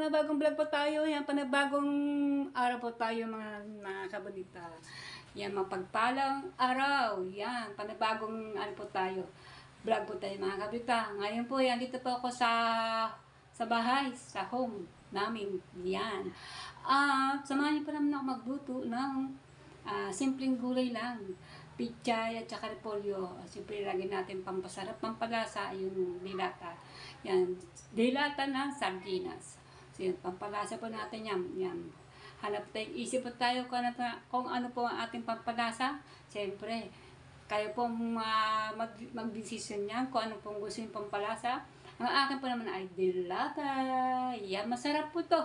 panabagong vlog po tayo. Yan, panabagong araw po tayo mga kabunita. Yan, mapagpalang araw. Yan, panabagong ano po tayo. Vlog po tayo mga kabunita. Ngayon po, yan, dito po ako sa bahay, sa home namin. Yan. At samahan niyo po naman ako magluto ng simpleng gulay lang. Pichay at saka repolyo. Siyempre, lagyan natin pampasarap, pampalasa, yung dilata. Yan, dilata ng sardinas. So, yun, pampalasa po natin yan. Yan. Hanap tayo, isip po tayo kung ano po ang ating pampalasa. Siyempre, kayo po mag-decision yan kung ano pong gusto yung pampalasa. Ang akin po naman ay dilata. Yan, masarap po to.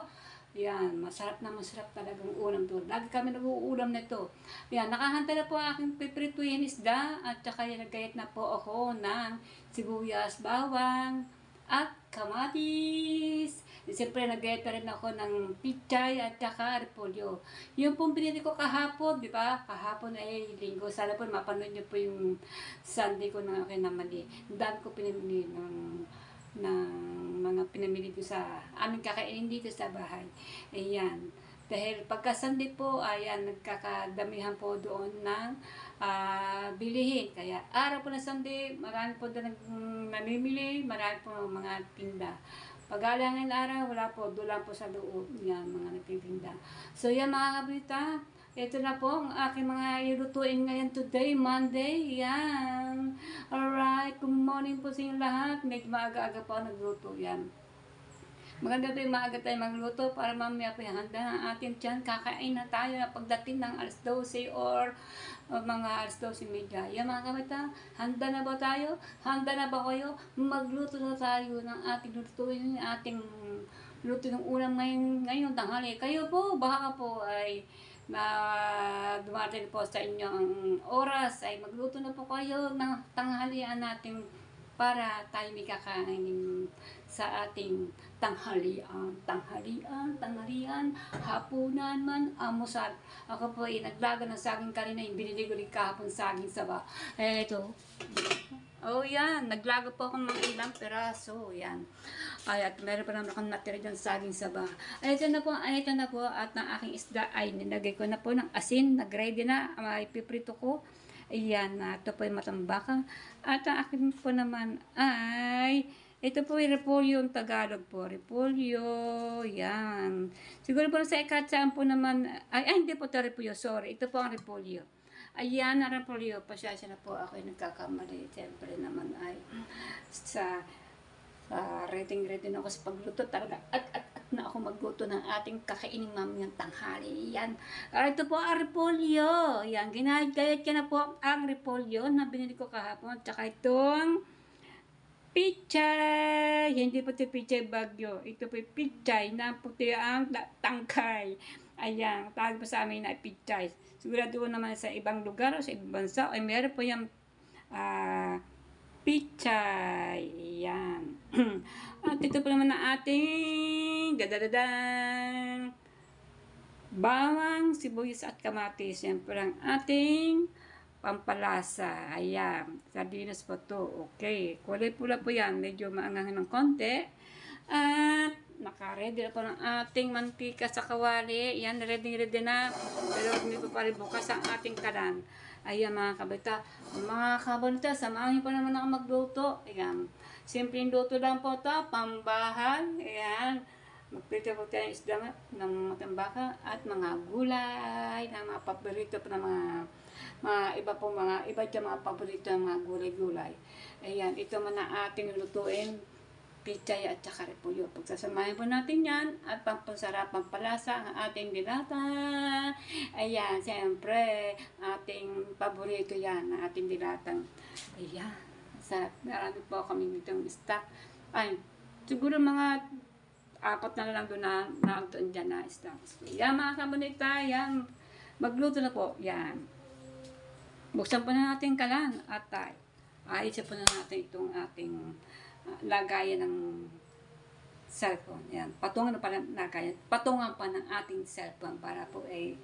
Yan, masarap talagang ulam to. Lagi kami nag-uulam nito. Yan, nakahanda na po ang aking piprituhin isda at saka nagkayat na po ako ng sibuyas, bawang at kamatis. Siyempre, nagkayat na rin ako ng pichay at saka repolyo. Yung pong pinili ko kahapon, di ba? Kahapon ay linggo. Sana po mapanood nyo po yung Sunday ko na kinamali. Dami ko pinili ng mga pinamili ko sa aming kakainin dito sa bahay. Ayan. Dahil pagka Sunday po, ayan, nagkakadamihan po doon ng bilihin. Kaya araw po na Sunday, marami po doon namimili, marami po mga tinda. Pag-alangin araw, wala po, doon lang po sa loob. Yan, mga nagtitinda. So yan mga kabrita, ito na po ang aking mga ilutuin ngayon today, Monday. Yan. Alright, good morning po sa inyo lahat. Medyo maaga-aga po nagluto. Yan. Maganda po yung maaga tayo magluto para mamaya po yung handa ng ating tiyan. Kakain na tayo na pagdating ng alas 12 or mga alas 12:30. Yan mga kabata, handa na ba tayo? Handa na ba kayo? Magluto na tayo ng ating lutuin, ating luto ng ulam ngayon tanghali. Kayo po, baka po ay dumating po sa inyo ang oras ay magluto na po kayo ng tanghalian natin para tayo may kakainin sa ating tanghalian, hapunan man, almusal. Ako po ay naglaga ng saging kanina, yung binili ko rin kahapon saging saba. Eto. Oh, yan. Naglaga po ako ng mga ilang peraso. Yan. Ay, at meron pa naman akong natira dyan saging saba. Ay, ito na po. At ng aking isda ay nilagay ko na po ng asin. Nag-ready na. Ay, piprito ko. Ayan. Ito po yung matambaka. At ang akin po naman ay ito po yung repolyo, yung Tagalog po. Repolyo. Yan. Siguro po sa ikatsaan po naman. Ay, hindi po ito repolyo. Sorry. Ito po ang repolyo. Ayan, na repolyo. Pasyasya na po ako yung nagkakamali. Siyempre naman ay sa ready na ako sa pagluto. Talaga at na ako magluto ng ating kakainin mamayang tanghali. Yan. Ito po ang repolyo. Yan. Ginagayat ka na po ang repolyo na binili ko kahapon. Tsaka itong pichay. Hindi po ito pichay bagyo. Ito po yung pichay na puti ang tangkay. Ayan. Tawag po sa amin na pichay. Sigurado naman sa ibang lugar o sa ibang bansa ay meron po yung pichay. Ayan. At ito po naman ang ating dadadadan. Bawang, sibuyas at kamatis. Yan po ang ating pampalasa. Ayan. Sardinas po to. Okay. Kulay pula po yan. Medyo maangahin ng konti. At naka-ready na po ng ating mantika sa kawali. Yan. Ready na. Pero hindi po pa rin bukas ang ating kalan. Ayan mga kabita. Mga kabita, samahan po naman ako magluto. Ayan. Simpleng luto lang po ito. Pambahan. Ayan. Magprito po tayo ng isda ng matambaka at mga gulay, ng mga paborito po ng iba dyan mga paborito ng mga gulay-gulay. Ayan, ito man na ating lutuin, pichay at saka repolyo. Pagsasamahin po natin yan at pampasarap, pampalasa ang ating dilata. Ayan, siyempre, ating paborito yan, ang ating dilatang. Ayan, sarap. Marami po kami ditong stock. Ay, siguro mga 4 na lang doon na naagtoon dyan na stocks. Yan mga kabunita, yan. Magluto na po, yan. Buksan po na natin kalan at ayos po na natin itong ating lagayan ng cellphone. Yan. Patungan pa ng ating cellphone para po ay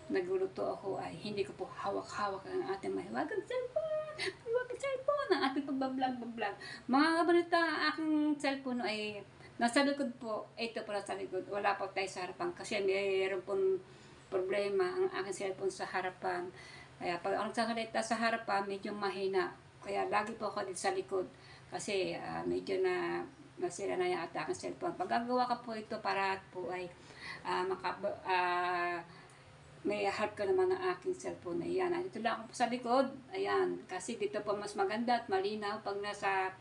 nagluluto ako ay hindi ko po hawak-hawak ang ating mahiwagang cellphone. Mahiwagang cellphone ang ating pagbablog. Mga kabalita, aking cellphone ay Nasa likod po, ito po nasa likod. Wala po tayo sa harapan kasi mayroon pong problema ang aking cellphone sa harapan. Kaya pag ang nagsasalita sa harapan, medyo mahina. Kaya lagi po ako dito sa likod kasi medyo na nasira na yung aking cellphone. Pag gagawa ka po ito para po ay may harap ka naman ng aking cellphone. Ayan, dito lang ako po sa likod. Ayan, kasi dito po mas maganda at malinaw pag nasa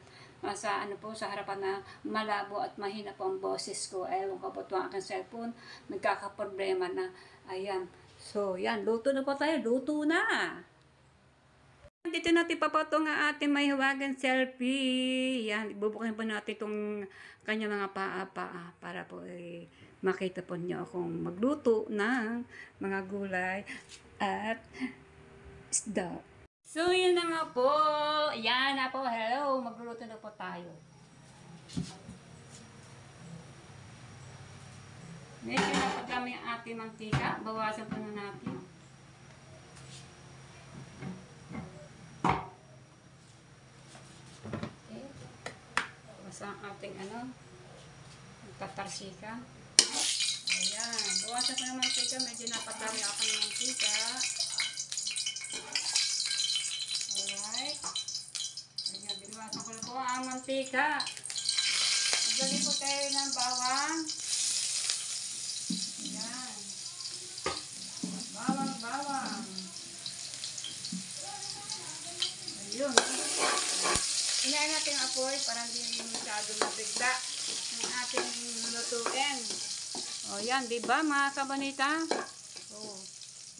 ano po sa harapan na malabo at mahina po ang boses ko. Ewan ko po ito ang aking cellphone. Nagkakaproblema na. Ayan. So, yan. Luto na po tayo. Luto na. Dito natin papato nga ating may hiwagang selfie. Yan. Ibubukin po natin itong kanya mga paa-paa para po makita po niyo akong magluto ng mga gulay at isda. So, yun na nga po. Yan na po. Hello. Magluluto na po tayo. Medyo napagdami ang ating mantika. Bawasan po na natin. Okay. Bawasan ang ating tatarsika. Ayan. Bawasan po ng mantika. Medyo napagdami ako ng mantika. Alright. Ayan, binawasan ko na po ang mantika. Magdali po tayo ng bawang. Ayan. Bawang. Ayun. Inayin natin ang apoy para hindi masyado mabigla ang ating lulutuin. O yan, diba mga kabanita? O.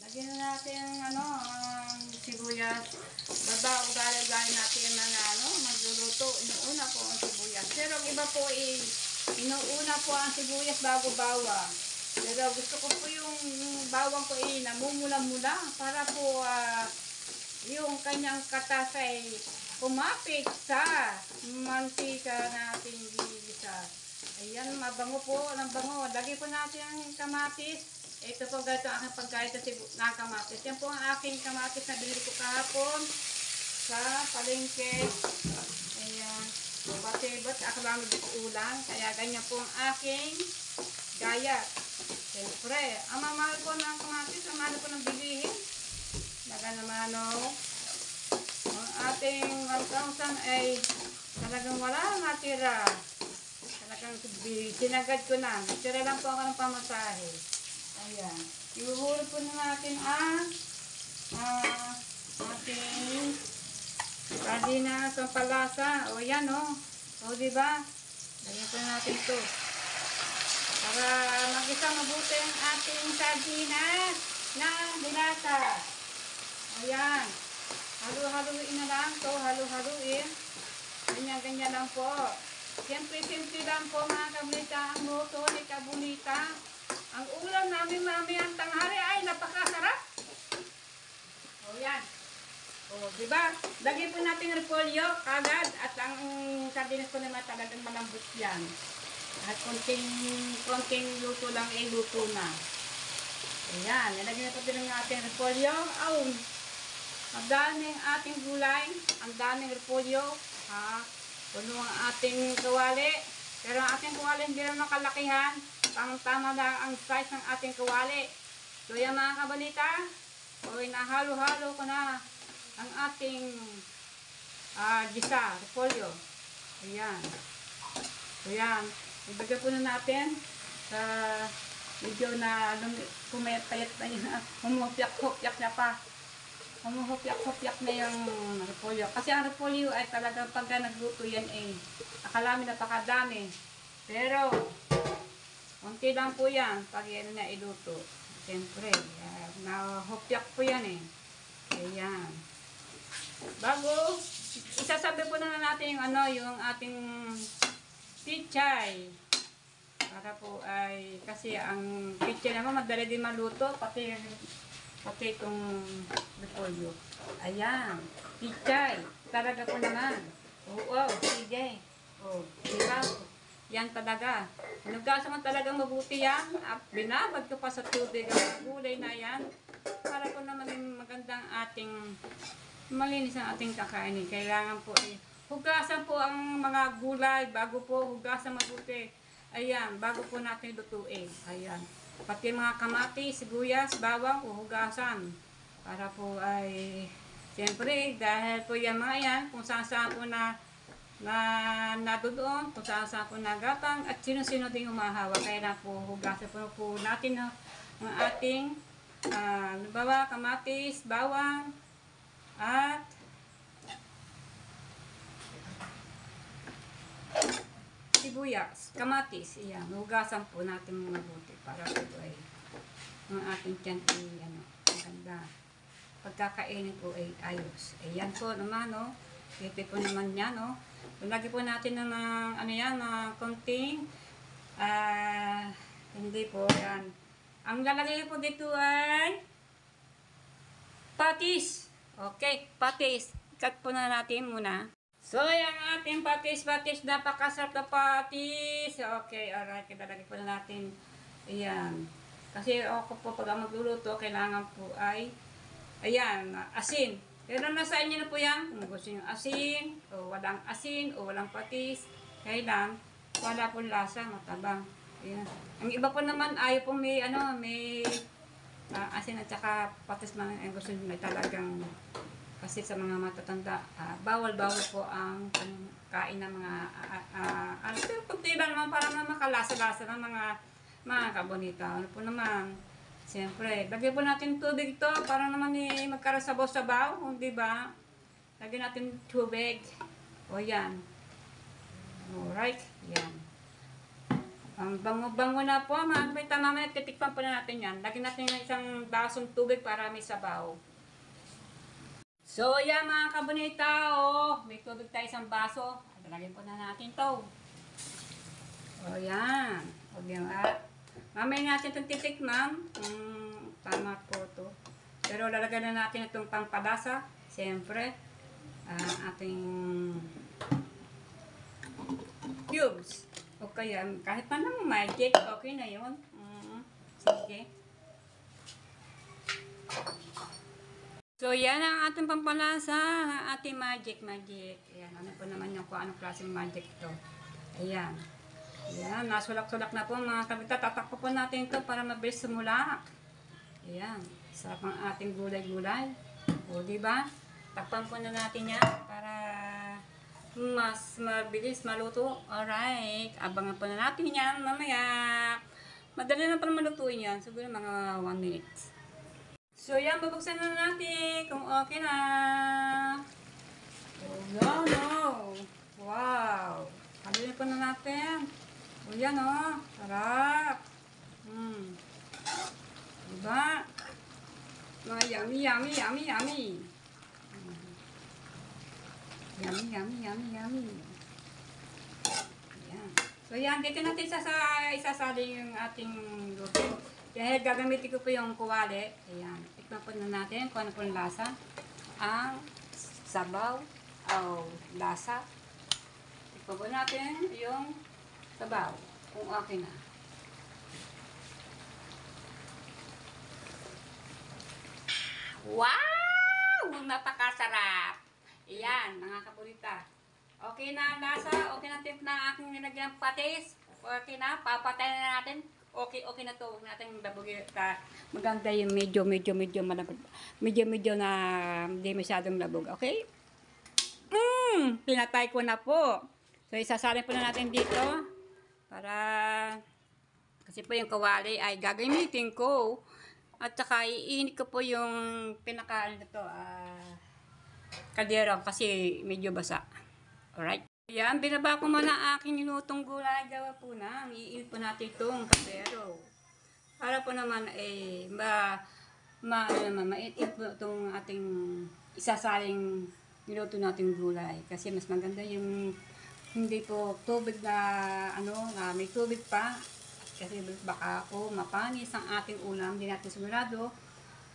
Lagyan na natin ang sibuyas. Ugali natin yung mga magluluto. Inuuna po ang sibuyas. Pero ang iba po inuuna po ang sibuyas bago bawang. Pero gusto ko po yung bawang ko namumula-mula para po yung kanyang katas ay kumapit sa mantika nating gigisa. Ayan, mabango po. Ang bango. Lagyan po natin ang kamatis. Ito po ganito ang aking pagkain ng kamatis. Yan po ang aking kamatis na binili ko kahapon sa palengke. Ayan. Ba't ako lang ulang. Kaya ganyan po ang aking gaya. Siyempre, ang mamahal po ng kamatis, ang mahal po ng bilihin. Laga naman ang ating 1,000 ay talagang wala natira. Talagang sinagad ko na. Natira lang po ako ng pamasahe. Ayan. Ihuhulog po na natin ang ating sardinas, ang palasa. O yan o diba? Lagyan po na natin ito. Para mag-isa mabuti ang ating sardinas na dilata. Ayan. Halu-haluin na lang ito. Halu-haluin. Ganyan lang po. Siyempre lang po mga kabulita ang luto ni Kabulita. Ang ulam namin mamayang tanghali ay napakasarap. O yan. O diba? Lagyan po natin repolyo kagad at ang sardinas ko naman talagang malambot yan. At konting luto lang luto na. Ayan. Nilagyan na po din ng ating repolyo. Ang daming ating gulay. Ang daming repolyo. Puno ang ating kawali. Pero ang ating kawali hindi na makalakihan. Tamang-tama lang ang size ng ating kawali. So yan mga kabalita. Nahalo-halo ko na ang ating gisa, repolyo. Ayan. So yan. Ibigay po na natin sa medyo na pumayat-payat na yun. Humupyak-hupyak na pa. Humupyak-hupyak na yung repolyo. Kasi ang repolyo ay talagang pagka nagluto yan akalami napakadami. Pero konti lang po yan pag yan na iluto. Siyempre, nahupyak po yan Ayan. Bago, isasabi po na natin yung ating pichay. Para po ay, kasi ang pichay naman madali din maluto, pati itong repolyo. Ayan. Pichay. Talaga po naman. Oo, sige. Diba? Yan talaga. Hinugasan mo talagang mabuti yan. At binabad ko pa sa tubig ang gulay na yan. Para po naman magandang malinis ang ating kakainin. Kailangan po hugasan po ang mga gulay bago po hugasan mabuti. Ayan, bago po natin lutuin. Ayan. Pati mga kamatis, sibuyas, bawang, uhugasan. Para po ay, siyempre, dahil po yan mga yan, kung saan po nadudoon, kung saan po nagatang, at sino-sino din humahawa. Kaya na po, hugasan po natin ang ating, kamatis, bawang, at sibuyas, kamatis, iyan. Hugasan po natin mabuti para po ay ang ating tiyan ay maganda. Pagkakainin po ay ayos. Ayan po naman, no. Ito po naman yan, no. Lagi po natin ng konting, hindi po, yan. Ang lalagay po dito ay patis. Okay, patis. Cut po na natin muna. So, yung ating patis, napakasarap na patis. Okay, alright, ilalagay po na natin. Ayan. Kasi ako po, pag magluluto, kailangan po ay, ayan, asin. Pero nasa inyo na po yan, kung gusto nyo asin, o walang asin, o walang patis, kailan, wala po lasa, matabang. Ayan. Ang iba po naman, ayaw po may, asin at saka patis man, gusto nyo talagang, kasi sa mga matatanda, bawal po ang kain ng mga pero kunti lang naman para naman makalasa-lasa ng mga kabonita. Ano po naman, siyempre, lagyan po natin tubig to para naman magkaroon sabaw-sabaw, di ba? Lagyan natin tubig. O yan. Alright, yan. Ang bango-bango na po, mga kabonita, mamaya titikpan po na natin yan. Lagyan natin ng isang basong tubig para may sabaw. So, yan mga kabonita, may tubig tayo isang baso. Lalagyan po na natin to. O, yan. O, yan. Mamaya natin itong titikman. Tama po to. Pero lalagyan na natin itong pangpalasa. Siyempre, ating cubes. O kaya, kahit pa ng magic, okay na yun. Sige. So, yan ang ating pampalasa, ang ating magic. Ayan, ano po naman yung kung anong klaseng magic ito. Ayan. Ayan, nasulak-sulak na po mga kabita. Tatakpo po natin ito para mabilis sumulak. Ayan, sarap ang ating gulay-gulay. O, diba? Takpan po na natin yan para mas mabilis maluto. Alright, abangan po na natin yan mamaya. Madali na pa malutuin yan. Siguro mga 1 minute. So, yan, babuksan na natin kung okay na. Oh, yan, oh. Wow. Haluin po na natin. Oh, yan, oh. Sarap. Diba? Mga yummy. Yummy. Yan. So, yan, dito natin isasaling yung ating luto. Dahil gagamitin ko po yung kuwali. Ayan. Tikman po na natin kung ano po yung lasa. Ang sabaw o lasa. Tikman po natin yung sabaw. Kung okay na. Wow! Napakasarap! Ayan, mga kapulita. Okay na lasa. Okay na tip na aking nilagyan patis. Okay na. Papatay na natin. Okay na to. Huwag natin babugin. Maganda yung medyo malabog. Medyo na hindi masyadong labog. Okay? Pinatay ko na po. So, isasalin po na natin dito. Para, kasi po yung kawali ay gagamitin ko. At saka, iinit ko po yung pinakain na to. Kaldero kasi medyo basa. Alright? Yan, binaba ko muna aking nilutong gulay. Gawa po na. Iinit po natin itong kaldero. Para po naman mait-it po itong ating isasaling niluto nating gulay. Kasi mas maganda yung hindi po tubig na may tubig pa. Kasi baka po mapanis ang ating ulam. Hindi natin sigurado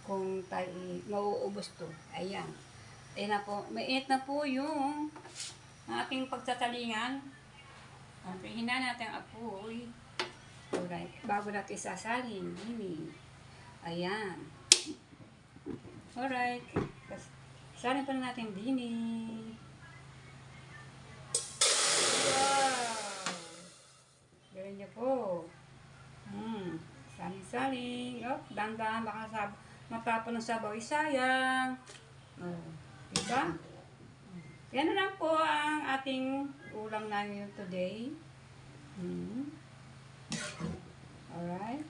kung tayo mauubos to. Ayan. Ayan na po. Mainit na po yung ating pagtatalingan. Okay, hina natin ang apoy. Alright. Bago natin isasalin. Ayan. Alright. Salin pa na natin dini. Wow! Gawin niyo Tandaan, baka matapon ng sabaw, sayang. Oh, diba? Yan na lang po ang ating ulam namin today. Alright.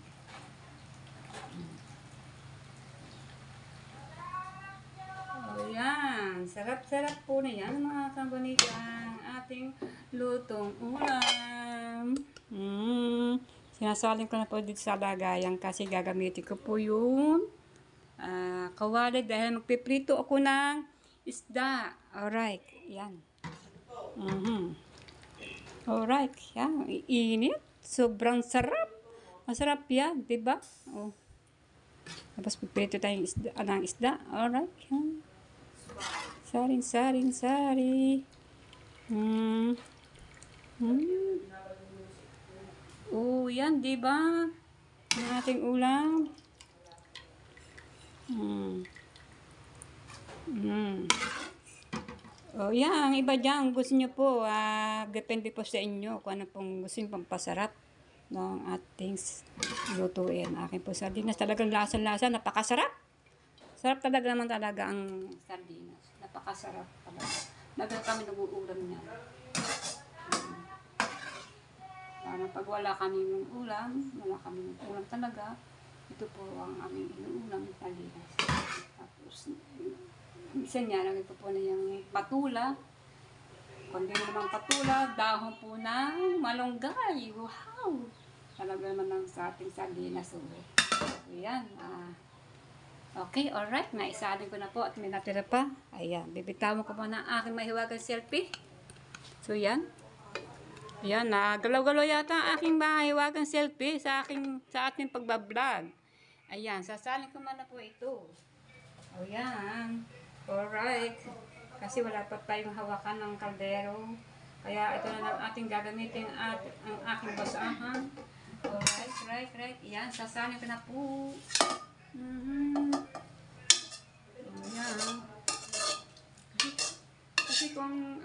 Oh, yan. Sarap-sarap po na yan, mga kabonita. Ang ating lutong ulam. Sinasaling ko na po dito sa lagayan kasi gagamitin ko po yung kawali dahil magpiprito ako ng isda. Alright. Yan. Alright. Yan. Iinit. Sobrang sarap. Masarap yan. Diba? Oh. Tapos piprito tayong isda. Alright. Yan. Sari. Oh, yan, di ba? Ang ating ulam. Oh, yan, ang iba dyan, gusto nyo po, depende po sa inyo kung ano pong gusto nyo pampasarap ng ating lutuin. Akin po sardinas, talagang lasa-lasa, napakasarap. Sarap talaga naman talaga ang sardinas. Napakasarap talaga. Nagal kami nag-uulam niya. Para pag wala kami ng ulam talaga, ito po ang aming inuulam ng sardinas. Tapos, minsan niya, lagay ko po na yung patula. Kung di naman patula, dahon po ng malunggay. Wow! Talaga naman ng sa ating sardinas. So, ayan. Okay, alright. Naisalin ko na po at may natira pa. Ayan. Bibitawan ko po ng aking mahiwagang selfie. So, yan. Ayan. Galaw-galaw yata ang aking mahiwagang selfie sa ating pagbablog. Ayan. Sasalin ko man na po ito. O, yan. Alright. Kasi wala pa tayong hawakan ng kaldero. Kaya ito na lang ating gagamitin ang aking basahan. Alright, right. Ayan. Sasalin ko na po. Ayan. Kasi kung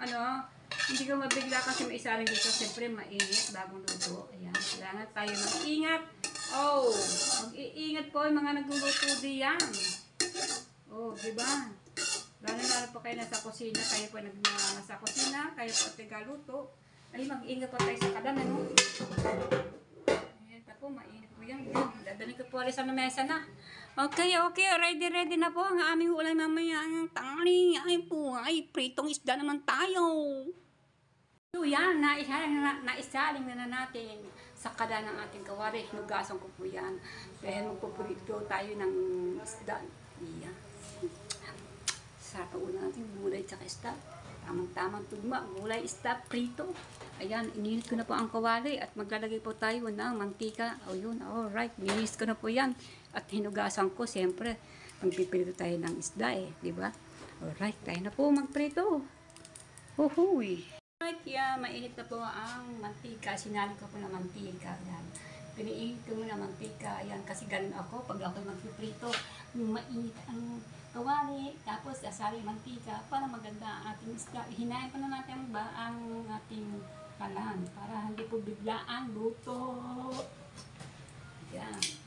hindi ka mabigla kasi maisaling dito, siyempre mainit bagong luto. Ayan, kailangan tayo mag-ingat. Oh, mag-iingat po yung mga nagluluto diyan. Oh, diba? Lalo po kayo nasa kusina, kayo po nasa kusina, kayo po tigaluto. Ay, mag-ingat po tayo sa kadan, ano? Ayan pa po, mainit po yan. Dadalhin ko po ulit sa mesa na. Okay, ready na po ang aming ulam mamaya ng tanghali. Ay po, pritong isda naman tayo. So yan, naisaling na natin sa kada ng ating kawari. Hinugasan ko po yan. Dahil magpuprito tayo ng isda. Yan. Sarap ang ulam natin, gulay at isda. Tamang-tamang tugma, gulay, isda, prito. Ayan, ininit ko na po ang kawali at maglalagay po tayo ng mantika. O yun, alright, binis ko na po yan. At hinugasan ko, siyempre, magpipirito tayo ng isda di ba? Alright, tayo na po magprito. Uhuy! Alright, mainit na po ang mantika. Sinali ko po ng mantika. Ayan. Piniinit ko muna mantika. Ayan, kasi ganun ako. Pag ako magpiprito, mainit ang kawali. Tapos, asali mantika para maganda ang ating isda. Hinayin pa na natin ang ating kalan para hindi po biglaan luto. Ayan.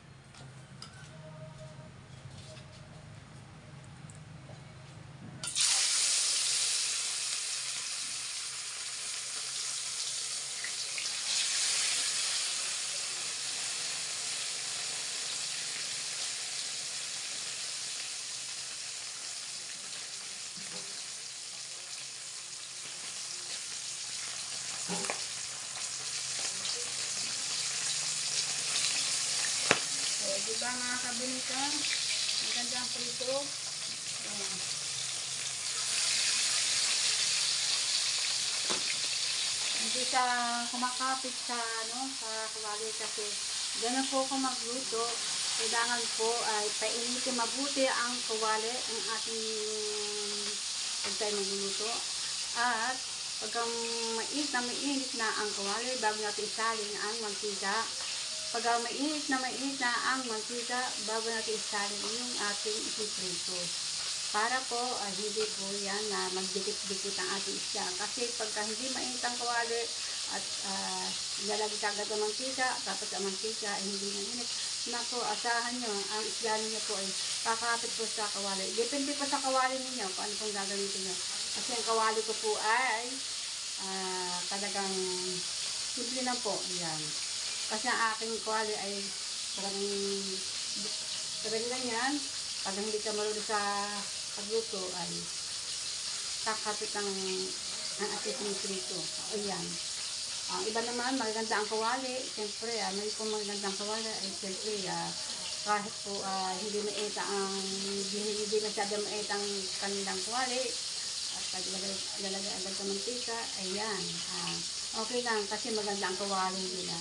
Diba mga kabunita? Ang ganda ang prito. Hindi siya kumakapit sa kawali kasi ganun po kung magluto. Kailangan po ay painitin mabuti ang kawali ang ating pag tayo magluluto. At pag mainit na ang kawali bago natin isalin ang mantika. Pag mainit na ang mantika, bago natin isalin yung ating ipiprito. Para po, hindi po yan na magdikit-dikit ang ating isda. Kasi pagka hindi mainit ang kawali at ilalagay ka agad ang mantika, tapos ang mantika hindi mainit, Naku, asahan nyo, ang isda niyo po ay kakapit po sa kawali. Depende po sa kawali ninyo kung ano pong gagamitin nyo. Kasi ang kawali ko po ay talagang simple lang po. Yan. Kasi ang aking kawali ay talagang ganyan. Pag hindi ka marunong sa pagluto ay kakapit ang ating prito. O yan. Ang iba naman, magaganda ang kawali. Siyempre, may kung magagandang kawali, ay siyempre, kahit po hindi maita hindi masyado maita ang kanilang kawali, at lalagay agad sa mantika, ayan. Okay lang, kasi maganda ang kawali nila.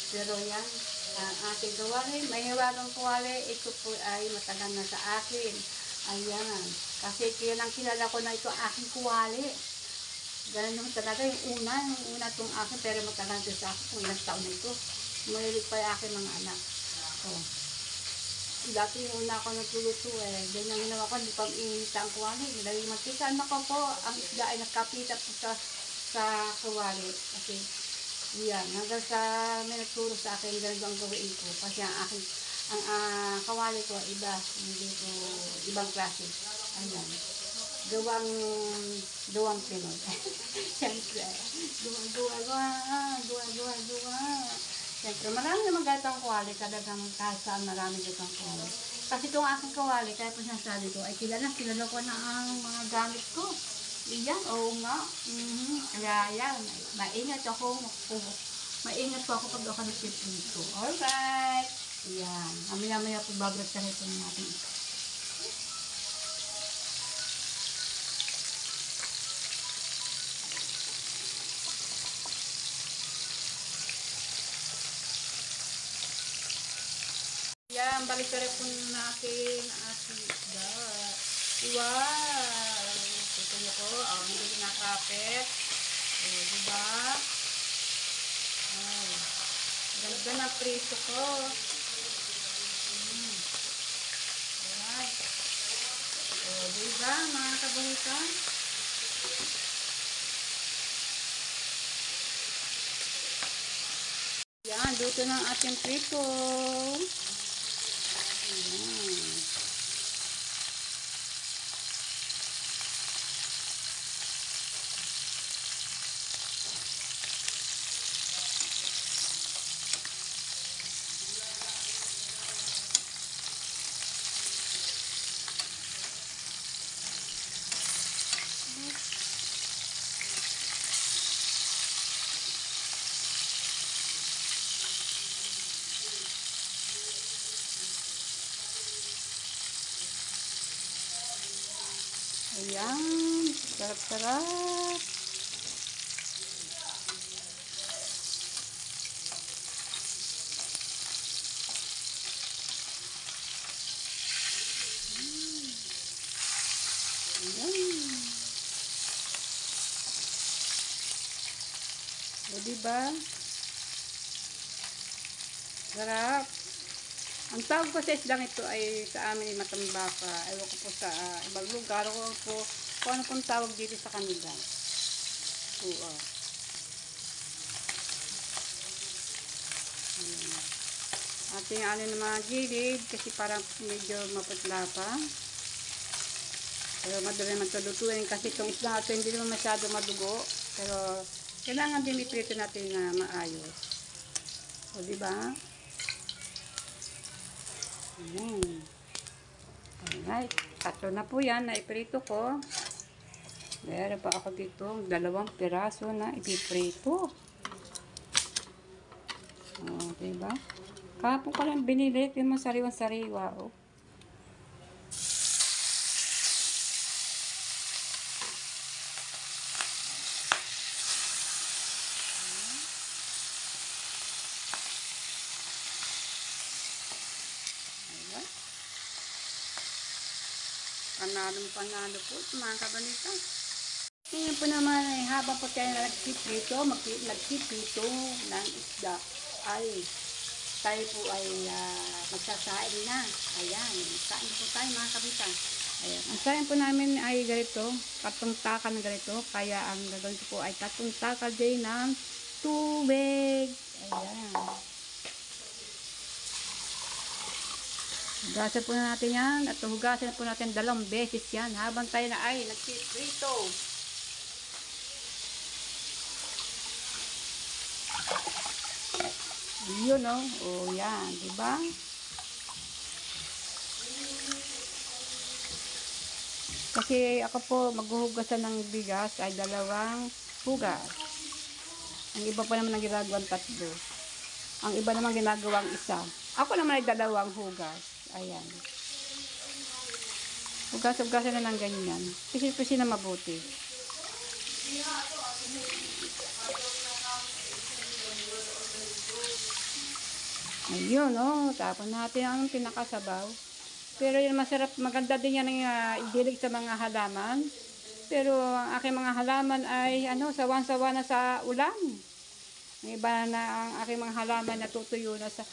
Pero yan, ang ating kawali, may hiwagang kawali, ito po ay matagal na sa akin. Ayan. Kasi kilala ko na ito ang aking kawali. Ganun naman talaga yung una itong akin, pero matagal ito sa akin kung ilang taon na ito. Mahilig pa yung aking mga anak. So, dati yung una ako nagluluto ganyan ginawa ko, hindi pa iinita ang kuwali. Nilagay mantika, nako po, ang isda ay nakapita po sa kuwali. Kasi, yan, hanggang sa may nagturo sa akin, ganun ang gawin ko. Kasi ang kawali ko, iba, hindi ko, ibang klase. Ayan. Duwang Pinoy. Siyempre, duwa. Siyempre, marami naman kahit ang kawali, kadagang kahit saan marami dito ang kawali. Kasi itong aking kawali, kahit po sinasabi ko, ay kilala ko na ang mga gamit ko. Iyan, oo nga. Kaya yan, maingat po ako pag ako nagsiprito. Alright. Iyan, mamaya po babrag ka rin natin ito. Yan, balik ka rin po natin ang ating isda. Wow! Ito niyo po, hindi kinakapit. Diba? Ganda na preso ko. Alright. Diba, mga kabuhitan? Yan, luto ng ating prito. Ayan, sarap-sarap. Ayan. O, diba? Sarap. Ang tawag ko sa isdang ito ay sa amin ay matambaka. Ewan ko po sa ibang lugar ko kung ano pong tawag dito sa kanila. Oo. Ating ng mga gilid kasi parang medyo maputla pa. Pero madali naman ito lutuin kasi itong isdang ito hindi naman masyado madugo. Pero kailangan din iprito natin na maayos. O, diba? Ayan. Alright. Tatlo na po yan na iprito ko. Meron pa ako dito 2 piraso na ipiprito. O, diba? Kapon ko lang binili. Yung mga sariwang-sariwa. O. Panalo po mga kabanita. Ngayon po naman ay habang po tayo nagsiprito ng isda ay tayo po ay magsasain na. Ayan, kain po tayo mga kabitan. Ayan, ang sain po namin ay ganito, 3 taka na ganito, kaya ang gagawin ko po ay 3 taka din ng tubig. Ayan. Hugasan po na natin yan. At hugasan po natin 2 beses yan. Habang tayo na ay nagsiprito. Yun o. O yan. Diba? Kasi ako po maghuhugasan ng bigas ay 2 hugas. Ang iba pa naman ang ginagawang 3. Ang iba naman ginagawang 1. Ako naman ay 2 hugas. Ayan. Hugas-hugasan na ng ganyan. Pisil-pisil na mabuti. Ayun, oh. Tapon natin ang pinakasabaw. Pero yun, masarap, maganda din yan ang idilig sa mga halaman. Pero ang aking mga halaman ay, sawan-sawa na sa ulan. Ang iba na ang aking mga halaman natutuyo na sa,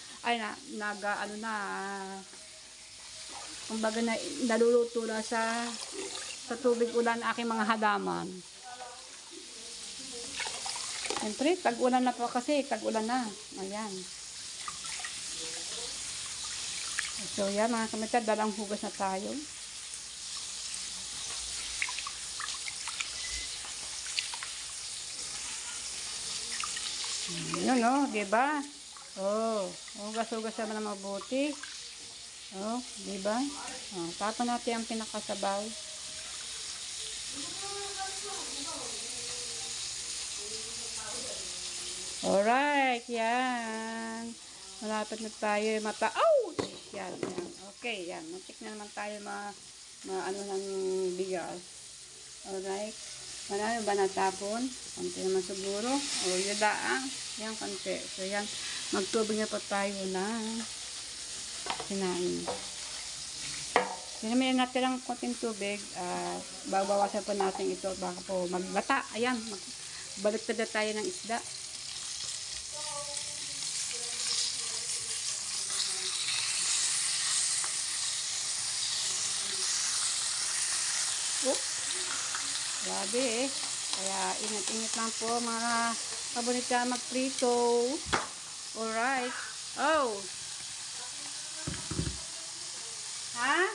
kumbaga na naluluto na sa tubig ulan aking mga halaman. Siyempre, tag-ulan na po kasi, tag-ulan na. Ayan. So, yan mga kamitad, 2 hugas na tayo. Yun, oh, diba? Oh, hugas-hugas naman na mabuti. Oh, diba? Oh, tapon natin ang pinakasabaw. Alright, yan. Malapit na tayo mata. Oh! Yan, yan. Okay, yan. Matik na naman tayo ng bigas. Alright. Marami ba natapon? Konti naman siguro. O, yun daang. Yan, konti. So, yan. Magtubig na po tayo ng sinain. Yan, may natirang konting tubig. Babawasan po natin ito. Baka po maglata. Ayan. Baliktad na tayo ng isda. Oh. Grabe eh. Kaya ingat-ingat lang po mga kabunita magprito. Alright. Oh. Ha?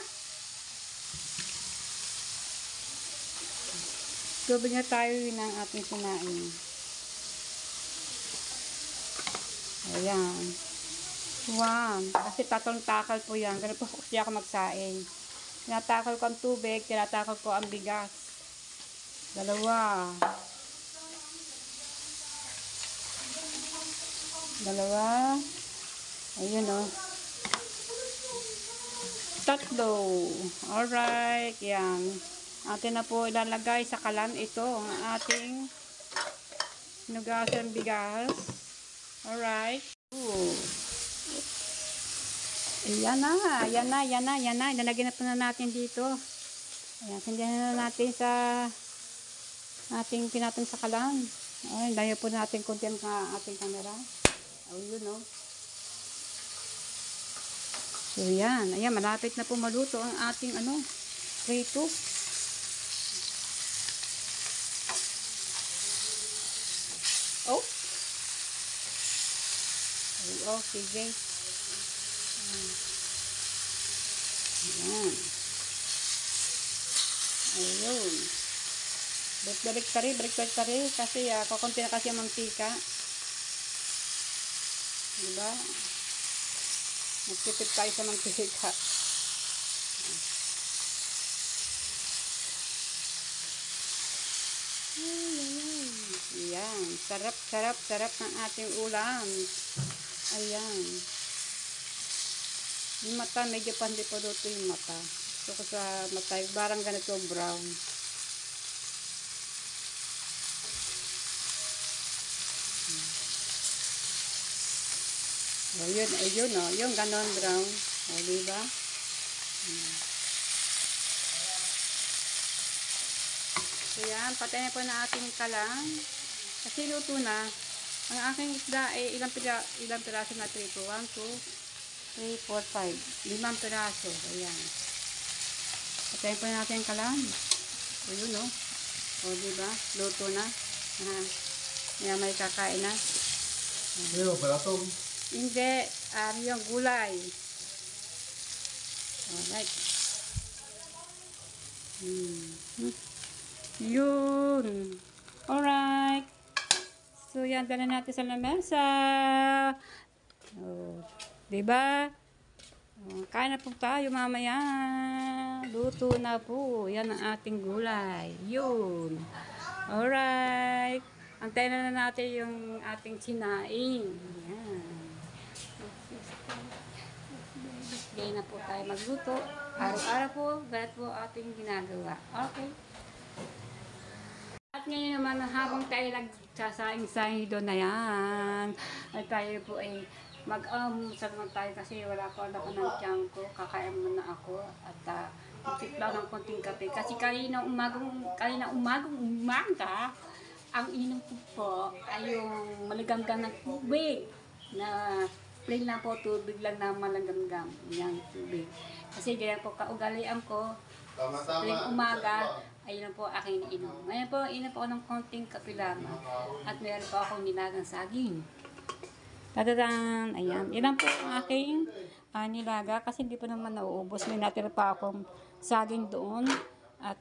Tubig na tayo ng ating sinain. Ayan. Wow. Kasi tatlong takal po yan. Ganun po kasi ako magsaing. Tinatakal ko ang tubig, tinatakal ko ang bigas. 2. Ayun o. 3. Alright. Yan. Atin na po ilalagay sa kalan ito ang ating hinugasang bigas. Alright. Yan na. Ilalagyan na po na natin dito. Ayan. Sindihan na natin sa ating pinatong sa kalan. Ay, layo po natin konti ang ating camera. Oh, yun o. So, yan. Ayan, malapit na po maluto ang ating prito. Oh. Oh, sige. Ayan. Ayun. Balik ka rin. Kasi, kukunti na kasi ang mantika. Diba? Nagtipid tayo sa mantika. Ayan. Sarap ng ating ulam. Ayan. Yung mata, medyo pandi-paluto yung mata. So, ko sa mata, barang ganito brown. Ayun, yung ganon brown. O, diba? So, yan, patayin po na ating kalang. Kasi luto na. Ang aking isda ay ilang piraso na trito? 1, 2, 3, 4, 5. 5 piraso. Ayan. Patayin po natin yung kalang. O, yun, o. O, diba? Luto na. Ayan, may kakain na. Pero, palatong. Hindi, yung gulay. Alright. Hmm. Yun. Alright. So, yan. Dala natin sa lamesa. Oh, diba? Oh, kain na po tayo mamaya. Luto na po. Yan ang ating gulay. Yun. Alright. Antayin na natin yung ating sinaing. Yan. Ngayon na po tayo magluto. Araw-araw po, ganit po ating ginagawa. Okay. At ngayon naman, habang tayo nagsasaing-saing doon na yan, at tayo po ay mag-almusal naman tayo kasi wala ko ako ng tiyan ko. Kakain muna ako at magtipla ng konting kape. Kasi kanina umaga, ang inom ko po ay yung maligamgam ng tubig na plain lang po, tubig lang na malagamgam. Yan, tubig. Kasi ganyan po kaugalian ko. Tuwing umaga, ayun po aking inom. Ngayon po, inom po ako ng konting kape lamang. At meron po akong nilagang saging. Tadadan! Ayan. Ilan po ang aking nilaga kasi hindi pa naman nauubos. May natira pa akong saging doon. At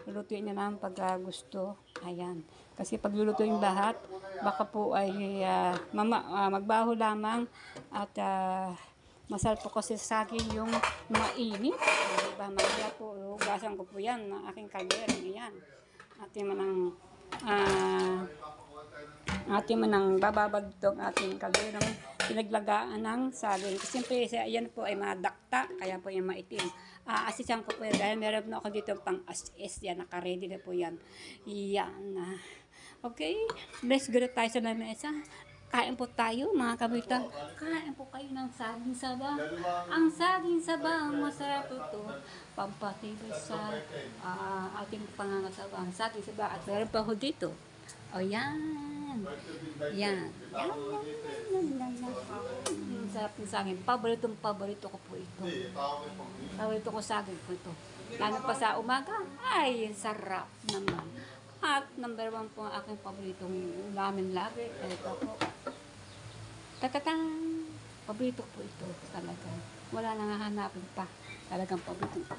lulutuin niya naman pag gusto. Ayan. Kasi pag lulutuin lahat, baka po ay magbaho lamang. At masarap po kasi sa saging yung mainit. Diba? Magaya po, hugasan ko po yan ng aking kaldero. Ayan. Ating manang bababagtog ating kalderong pinaglagaan ng saging. Kasi siyempre, yan po ay madakta, kaya po yung maitim. Asisan ko po yan, dahil meron na ako dito pang as-is, yan, naka-ready na po yan. Yan. Okay, let's go tayo sa lamesa. Kain po tayo, mga kabita. Kain po kayo ng saging saba. Ang saging saba, masarap ito. Pampatibay sa ating pangangatawan. Ang saging saba, at meron pa ho dito. O yan. Yan. Sarap ng saging. Paborito ko po ito. Paborito ko saging po ito. Lalo pa sa umaga. Ay, sarap naman. At number 1 po ang aking paboritong lamin lagi. Ito po. Tatatang! Paborito po ito talaga. Wala nang hahanapin pa. Talagang paborito.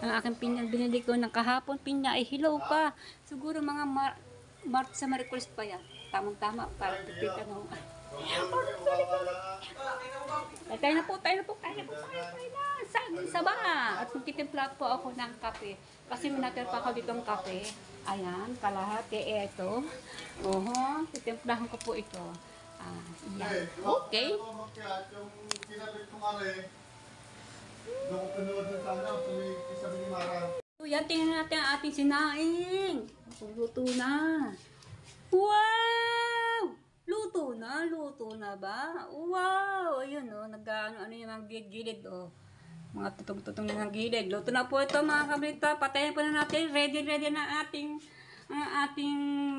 Ang aking pinya, binili ko ng kahapon, pinya ay hilaw pa. Siguro mga March sa Merkulis pa yan. Tamang-tama para pipita ng... Tayo na po. Saging saba. At magtitimpla po ako ng kape. Kasi minatir pa ako ditong kape. Ayan, kalahati. Ito. Titimplahan ko po ito. Yan. Okay. So, yan, tingnan natin ang ating sinaing. Luto na. Wow! Luto na ba? Wow! Ayun, nag-ano yung mga gilid, mga tutong-tutong ng gilid. Luto na po ito, mga kabrita. Patayin po na natin. Ready na ating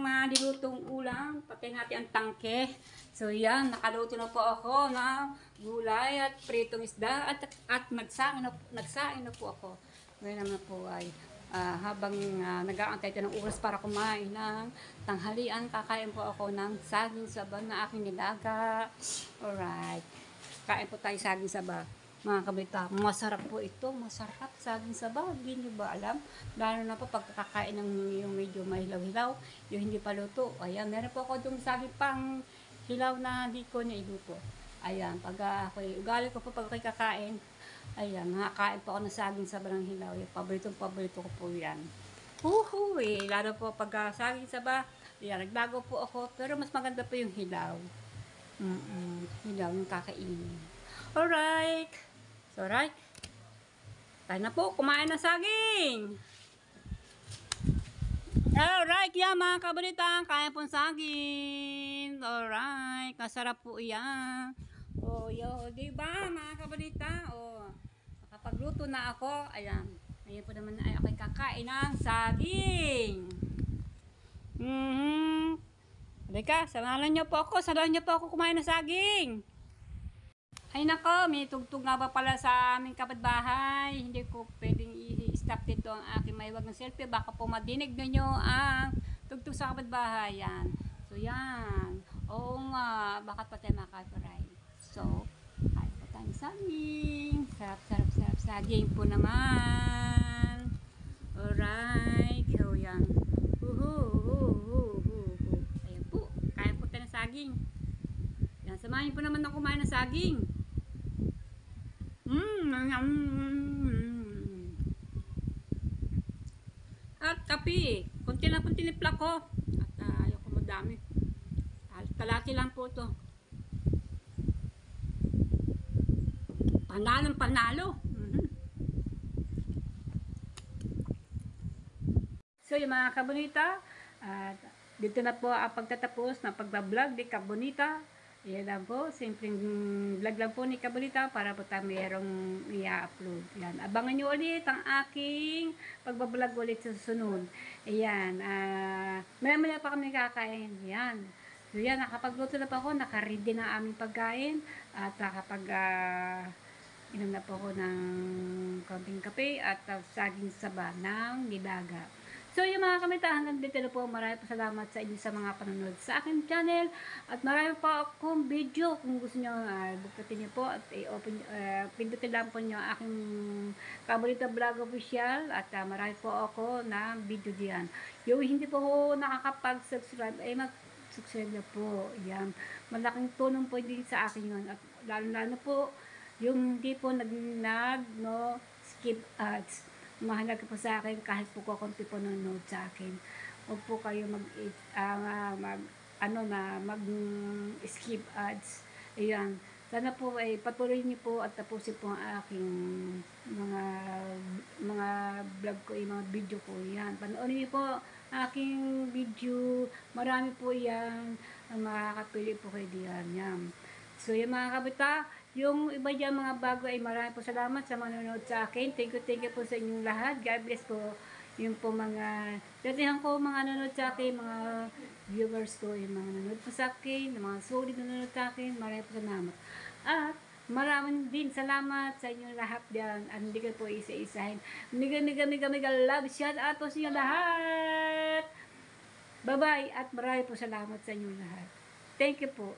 mga nilutong ulam. Patayin natin ang tangke. So, yan. Nakaluto na po ako ng gulay at pritong isda. At nagsaing na po ako. Ngayon naman po ay habang nag-aantay tayo ng oras para kumain ng tanghalian, kakain po ako ng saging saba na aking nilaga. Alright. Kain po tayo saging saba. Mga kabita, masarap po ito. Masarap saging saba. Hindi nyo ba alam? Lalo na po pagkakain ng yung medyo mahilaw-hilaw, yung hindi pa luto. Ayan, meron po ako yung saging pang hilaw na di ko niya iluto. Ayan, pag ugali ko po pag ako'y kakain, ayan, nakakain po ako ng saging saba ng hilaw. Yung paborito ko po yan. Lalo po pag saging saba, ayan, nagbago po ako. Pero mas maganda po yung hilaw. Hilaw yung kakainin. Alright. So, right. Tayo na po, kumain ng saging. Alright, yan mga kabalita. Kaya po saging. Alright, masarap po yan. Diba mga kabalita? Nakapagluto na ako. Ayan. Ngayon po naman ay ako'y kakain ng saging. Halika, samahan niyo po ako kumain ng saging. Ay nako, may tugtog nga ba pala sa aming kapitbahay. Hindi ko pwedeng i-stop dito ang aking mahiwag ng selfie. Baka po madinig nyo ang tugtog sa kapitbahay. Yan. So yan. Oo nga, bakit pa tayo makapiright. So, kain po tayo. kain saging. Sarap saging po naman. Alright. So, yan. Ayan po. Kain po tayo ng saging. Yan. Samahin po naman ako kumain ng saging. At kape. Kunti lang po tinimpla ko. At ayoko madami. Kalati lang po ito. Panalo. So yung mga kabonita, dito na po ang pagtatapos ng pagbablog ni Kabonita. Yan lang po, simpleng vlog lang po ni Kabonita para po tayo mayroong i-upload. Yan, abangan nyo ulit ang aking pagbablog ulit sa susunod. Ayan, maya pa kami kakain. Yan. So yan, nakapagluto na po ako, nakaready na aming pagkain at inom na po ako ng konting kape at saging saba ng nilaga. So yung mga kamita, hanggang dito na po. Maraming salamat sa inyo sa mga panonood sa aking channel. At marami pa akong video. Kung gusto nyo, buktatin nyo po at pindutin lang po nyo aking Kabonita Vlog Official. At marami po ako na video diyan. Yung hindi po ako nakakapag-subscribe, ay mag-subscribe na po. Yan. Malaking tulong po din sa akin yun. At lalo po, yung hindi po skip ads. Mahalaga po sa akin kahit po konti po nanonood sa akin. Huwag po kayo mag-skip ads. Ayan. Sana po ay patuloy niyo po at tapusin po ang aking mga vlog ko, mga video ko. Yan. Panoorin niyo po aking video. Marami po yan. Makakapili po kayo diyan. Yan. So, yung mga kabita, yung iba dyan mga bago ay marami po salamat sa manonood sa akin. Thank you po sa inyong lahat. God bless po. Yung po mga, datihan ko mga nanonood sa akin, mga viewers ko, yung mga nanonood po sa akin, yung mga solid nanonood sa akin, marami po salamat. At maraming din salamat sa inyong lahat dyan. At hindi ko po isa-isahin. Mega love, shout out po sa inyong lahat. Bye-bye at marami po salamat sa inyong lahat. Thank you po.